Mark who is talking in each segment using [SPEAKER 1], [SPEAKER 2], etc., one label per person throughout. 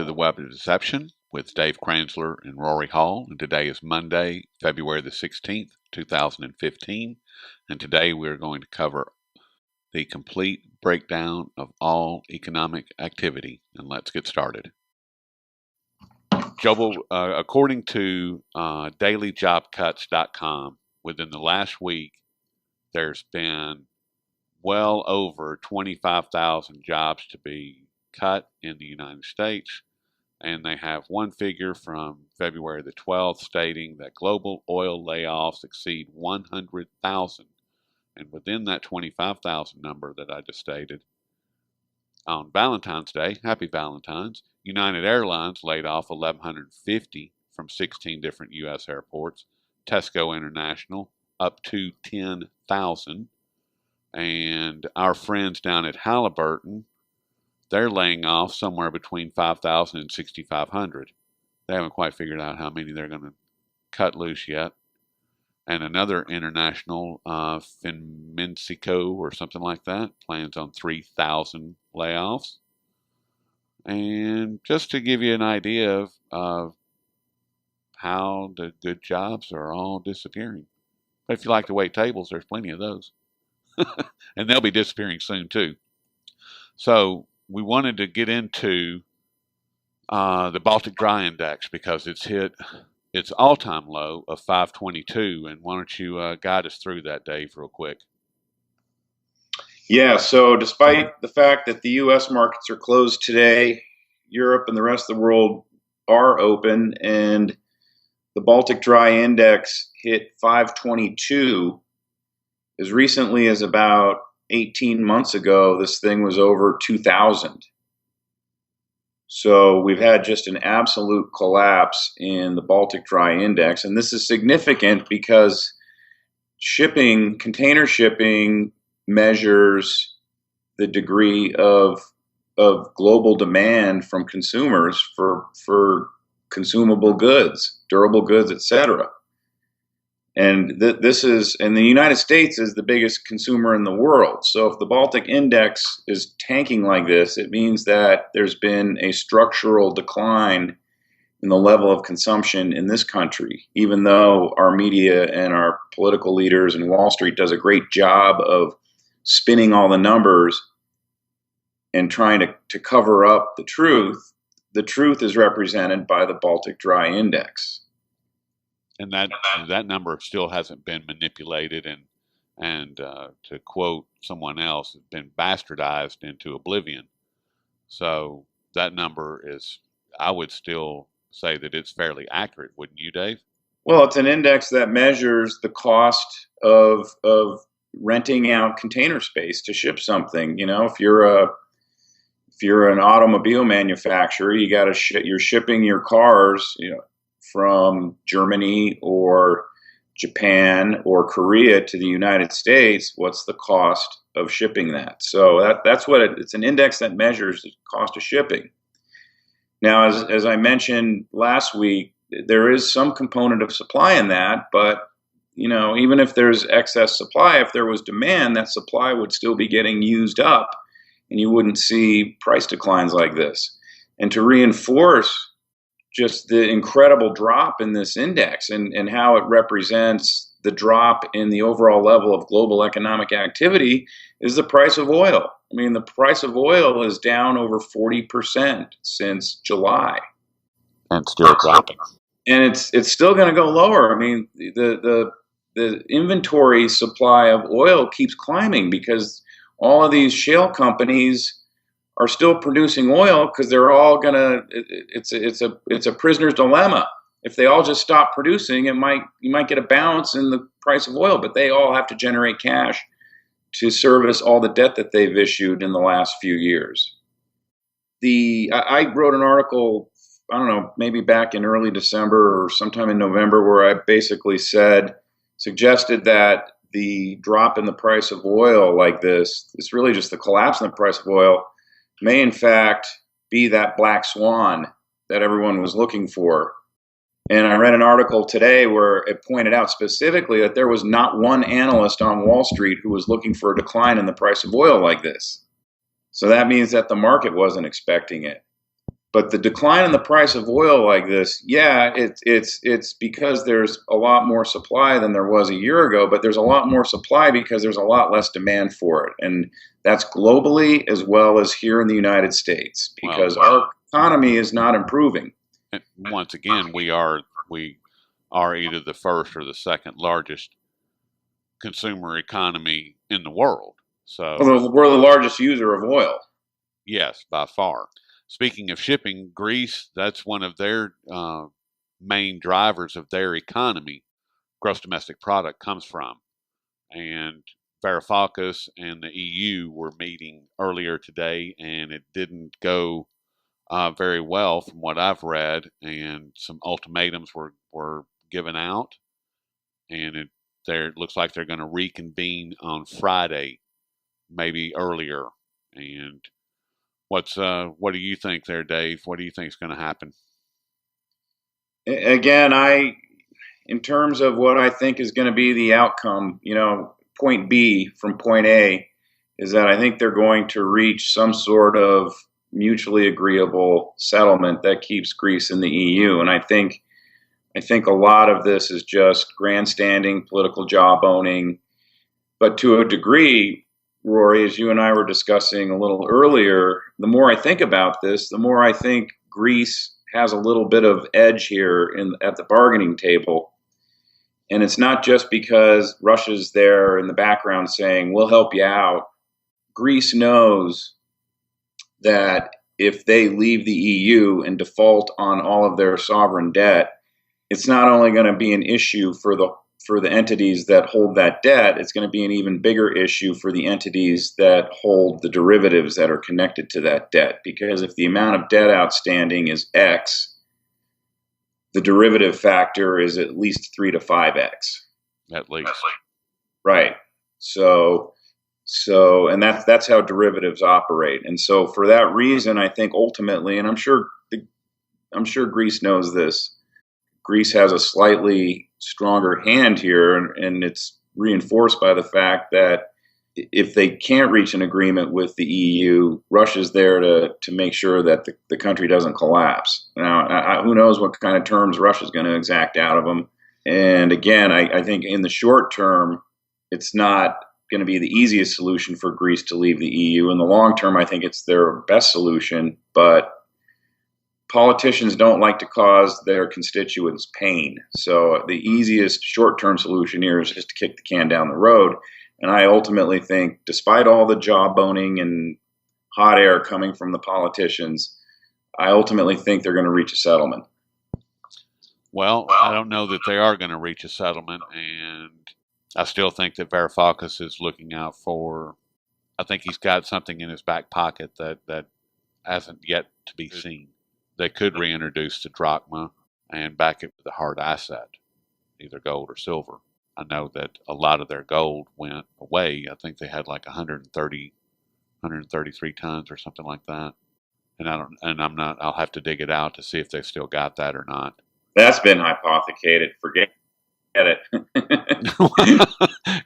[SPEAKER 1] to the Web of Deception with Dave Kranzler and Rory Hall. And today is Monday, February the 16th, 2015. And today we're going to cover the complete breakdown of all economic activity. And let's get started. According to dailyjobcuts.com, within the last week, there's been well over 25,000 jobs to be cut in the United States. And they have one figure from February the 12th stating that global oil layoffs exceed 100,000. And within that 25,000 number that I just stated, on Valentine's Day, happy Valentine's, United Airlines laid off 1,150 from 16 different U.S. airports. Tesco International up to 10,000. And our friends down at Halliburton, they're laying off somewhere between 5,000 and 6,500. They haven't quite figured out how many they're going to cut loose yet. And another international, Finmensico or something like that, plans on 3,000 layoffs. And just to give you an idea of how the good jobs are all disappearing. But if you like to wait tables, there's plenty of those. And they'll be disappearing soon too. So we wanted to get into the Baltic Dry Index because it's hit its all-time low of 522. And why don't you guide us through that, Dave, real quick?
[SPEAKER 2] Yeah, so despite the fact that the U.S. markets are closed today, Europe and the rest of the world are open, and the Baltic Dry Index hit 522. As recently as about 18 months ago, this thing was over 2,000. So we've had just an absolute collapse in the Baltic Dry Index. And this is significant because container shipping measures the degree of global demand from consumers for consumable goods, durable goods, etc. And this is, and the United States is the biggest consumer in the world. So if the Baltic Index is tanking like this, it means that there's been a structural decline in the level of consumption in this country, even though our media and our political leaders and Wall Street does a great job of spinning all the numbers and trying to cover up the truth. The truth is represented by the Baltic Dry Index.
[SPEAKER 1] And that number still hasn't been manipulated and to quote someone else, been bastardized into oblivion. So that number is, I would still say that it's fairly accurate, wouldn't you, Dave?
[SPEAKER 2] Well, it's an index that measures the cost of renting out container space to ship something. You know, if you're an automobile manufacturer, you're shipping your cars, from Germany or Japan or Korea to the United States. What's the cost of shipping that? So that's what it's an index that measures the cost of shipping. Now, as I mentioned last week, there is some component of supply in that, but even if there's excess supply, if there was demand, that supply would still be getting used up, and you wouldn't see price declines like this. And to reinforce just the incredible drop in this index and how it represents the drop in the overall level of global economic activity is the price of oil. I mean, the price of oil is down over 40% since July.
[SPEAKER 1] And still dropping.
[SPEAKER 2] And it's still going to go lower. I mean, the inventory supply of oil keeps climbing because all of these shale companies are still producing oil because they're all gonna. It's a prisoner's dilemma. If they all just stop producing, you might get a bounce in the price of oil, but they all have to generate cash to service all the debt that they've issued in the last few years. I wrote an article, I don't know, maybe back in early December or sometime in November, where I basically suggested that the drop in the price of oil like this, it's really just the collapse in the price of oil, may in fact be that black swan that everyone was looking for. And I read an article today where it pointed out specifically that there was not one analyst on Wall Street who was looking for a decline in the price of oil like this. So that means that the market wasn't expecting it. But the decline in the price of oil like this, yeah, it's because there's a lot more supply than there was a year ago, but there's a lot more supply because there's a lot less demand for it. And that's globally as well as here in the United States, because our economy is not improving.
[SPEAKER 1] And once again, we are either the first or the second largest consumer economy in the world. So
[SPEAKER 2] we're the largest user of oil.
[SPEAKER 1] Yes, by far. Speaking of shipping, Greece, that's one of their main drivers of their economy. Gross domestic product comes from. And Varoufakis and the EU were meeting earlier today, and it didn't go very well from what I've read. And some ultimatums were given out, and it looks like they're going to reconvene on Friday, maybe earlier. And what do you think there, Dave? What do you think is going to happen?
[SPEAKER 2] Again, in terms of what I think is going to be the outcome, point B from point A is that I think they're going to reach some sort of mutually agreeable settlement that keeps Greece in the EU. And I think a lot of this is just grandstanding, political jawboning. But to a degree, Rory, as you and I were discussing a little earlier, the more I think about this, the more I think Greece has a little bit of edge here at the bargaining table. And it's not just because Russia's there in the background saying, we'll help you out. Greece knows that if they leave the EU and default on all of their sovereign debt, it's not only going to be an issue for the entities that hold that debt, it's going to be an even bigger issue for the entities that hold the derivatives that are connected to that debt. Because if the amount of debt outstanding is X, the derivative factor is at least 3 to 5X.
[SPEAKER 1] At least.
[SPEAKER 2] Right. So and that's how derivatives operate. And so for that reason, I think ultimately, and I'm sure Greece knows this, Greece has a slightly stronger hand here, and it's reinforced by the fact that if they can't reach an agreement with the EU, Russia's there to make sure that the country doesn't collapse. Now, who knows what kind of terms Russia's going to exact out of them. And again, I think in the short term, it's not going to be the easiest solution for Greece to leave the EU. In the long term, I think it's their best solution, but politicians don't like to cause their constituents pain. So the easiest short-term solution here is just to kick the can down the road. And I ultimately think, despite all the jawboning and hot air coming from the politicians, I ultimately think they're going to reach a settlement.
[SPEAKER 1] Well, I don't know that they are going to reach a settlement, and I still think that Varoufakis is looking out for. I think he's got something in his back pocket that hasn't yet to be seen. They could reintroduce the drachma and back it with a hard asset, either gold or silver. I know that a lot of their gold went away. I think they had like 133 tons or something like that. I'll have to dig it out to see if they still got that or not.
[SPEAKER 2] That's been hypothecated. Forget it.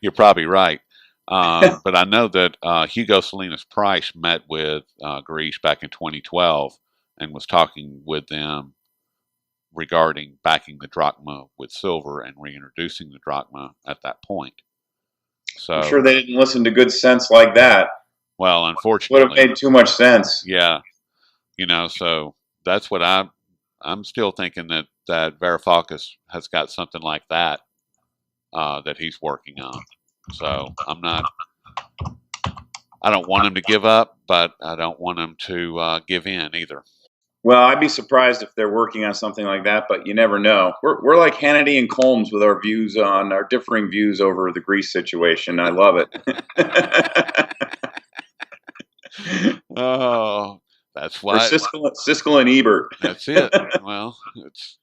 [SPEAKER 1] You're probably right. But I know that Hugo Salinas Price met with Greece back in 2012 and was talking with them regarding backing the drachma with silver and reintroducing the drachma at that point. So
[SPEAKER 2] I'm sure they didn't listen to good sense like that.
[SPEAKER 1] Well, unfortunately,
[SPEAKER 2] would have made too much sense.
[SPEAKER 1] Yeah, so that's what I'm still thinking that Varoufakis has got something like that that he's working on. So I don't want him to give up, but I don't want him to give in either.
[SPEAKER 2] Well, I'd be surprised if they're working on something like that, but you never know. We're like Hannity and Colmes with our differing views over the Greece situation. I love it.
[SPEAKER 1] Oh, that's why.
[SPEAKER 2] Siskel and Ebert.
[SPEAKER 1] That's it. Well, it's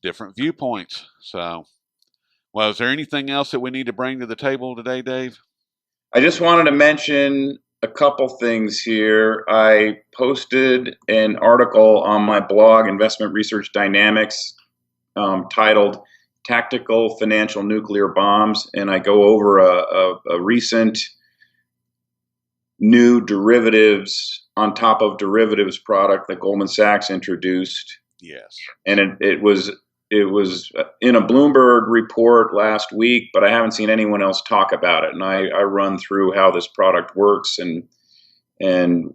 [SPEAKER 1] different viewpoints. So, well, is there anything else that we need to bring to the table today, Dave?
[SPEAKER 2] I just wanted to mention a couple things here. I posted an article on my blog, Investment Research Dynamics, titled Tactical Financial Nuclear Bombs, and I go over a recent new derivatives on top of derivatives product that Goldman Sachs introduced.
[SPEAKER 1] Yes.
[SPEAKER 2] And it was in a Bloomberg report last week, but I haven't seen anyone else talk about it. And I run through how this product works and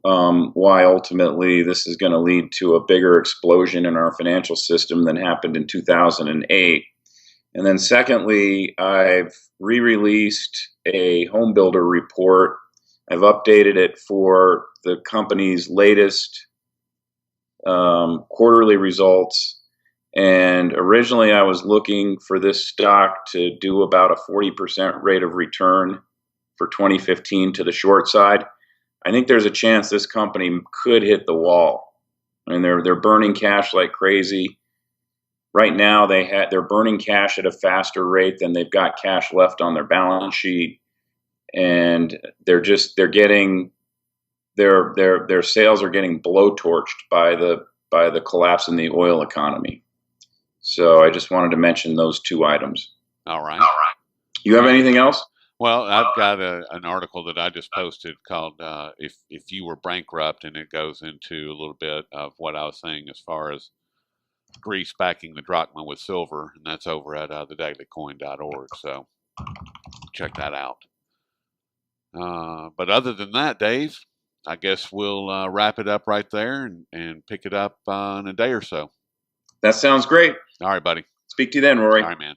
[SPEAKER 2] why ultimately this is going to lead to a bigger explosion in our financial system than happened in 2008. And then secondly, I've re-released a home builder report. I've updated it for the company's latest quarterly results. And originally I was looking for this stock to do about a 40% rate of return for 2015 to the short side. I think there's a chance this company could hit the wall. I mean, they're burning cash like crazy. Right now they're burning cash at a faster rate than they've got cash left on their balance sheet. And their sales are getting blowtorched by the collapse in the oil economy. So I just wanted to mention those two items.
[SPEAKER 1] All right.
[SPEAKER 2] You have anything else?
[SPEAKER 1] Well, I've got an article that I just posted called "If You Were Bankrupt," and it goes into a little bit of what I was saying as far as Greece backing the drachma with silver, and that's over at thedailycoin.org. So check that out. But other than that, Dave, I guess we'll wrap it up right there and pick it up in a day or so.
[SPEAKER 2] That sounds great.
[SPEAKER 1] All right, buddy.
[SPEAKER 2] Speak to you then, Rory.
[SPEAKER 1] All right, man.